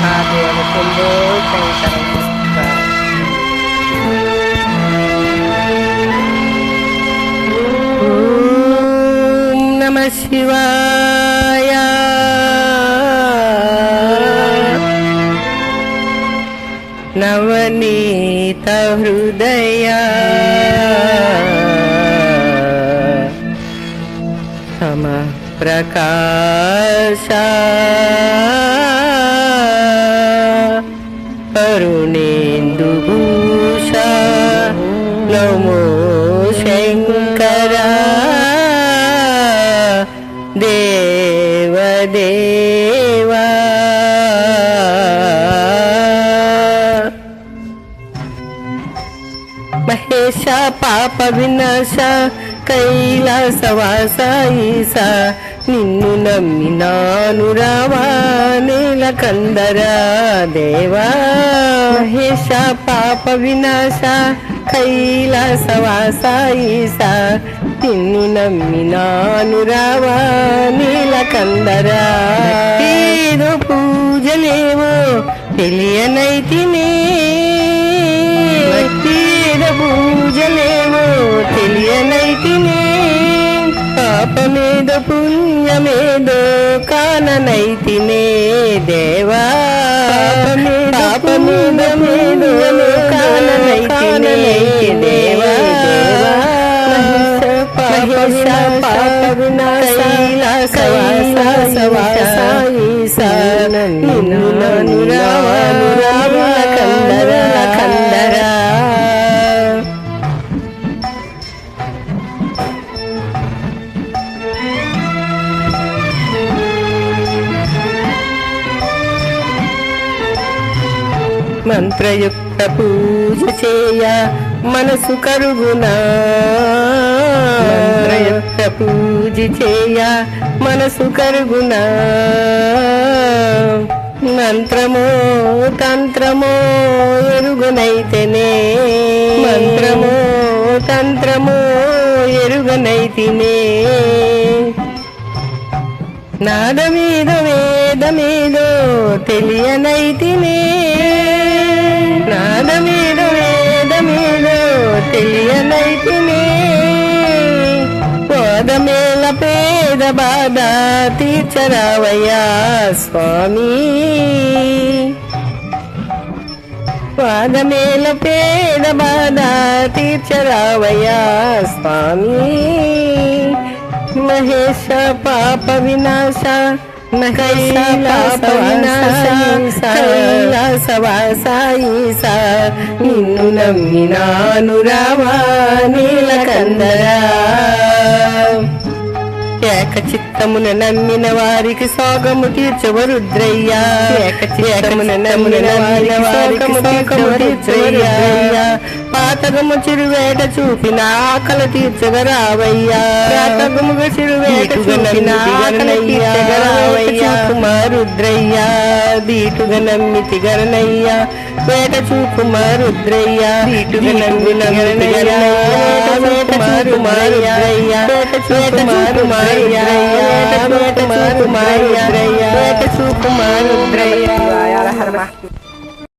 మహాదేవ శంభో శంకర. ఓం నమ శివాయ. నవనీత హృదయ సమ ప్రకాశ కరుణేందుభూష నమో శంకర దేవదేవా. మహేశ పాప వినాశ కైలాసవాస ఈశ నిన్ను నమ్మినాను రావా నీలకందరా దేవా. మహేశ పాప వినాశ కైలాసవాస ఈశ నిన్ను నమ్మినాను రావా నీలకందరా. ఏదో పూజలేవో తెలియనైతినే, పూజలేమో తెలియనైతినే, పాపమేదో పుణ్యమేదో కాననైతినే దేవా. పాపమేదో పుణ్యమేదో కాననైతినే దేవా. మహేశ పాప వినాశ కైలాసవాస నిన్ను నన్ను రావను రావణ కందర కందరా. మంత్రయుక్త పూజ చేయ మనసు కరుగునా, మంత్రయుక్త పూజ చేయ మనసు కరుగునా. మంత్రమో తంత్రమో ఎరుగనైతేనే, మంత్రమో తంత్రమో ఎరుగనైతినే. నాదమేదో వేదమేదో తెలియనైతినే, నాదమేదో వేదమేదో తెలియనైతినే. పోదమేల పేద బాధ తీర్చరావయ్యా స్వామి. పాదమేల పేద బాధ తీర్చరావయ్యా స్వామి. మహేశ పాప వినాశ కైలాసవాస ఈశ నిన్ను నమ్మినాను రావా నీలకందరా. ఏక చిత్తమున నమ్మిన వారికి సోగము తీర్చవ రుద్రయ్యా. ఏక చిత్తమున నమ్మిన వారికి సోగము తీర్చవయ్యా. పాతగము చిరువేట చూపిన ఆకలి తీర్చగరావయ్యా. పాతగముగా చిరువేట చూపిన ఆకలి తీర్చగరావయ్యా. రుద్రయ్యా దీటుగా నమ్మితి గరణయ్యా. వేట చూపుమా రుద్రయ్యా దీటుగా నమ్మిన గరణయ్యా. వేట చూపుమారయ్యా. వేట చూపుమారయ్యా. వేట చూపుమారయ్యా. వేట చూపుమారుద్రయ్యా.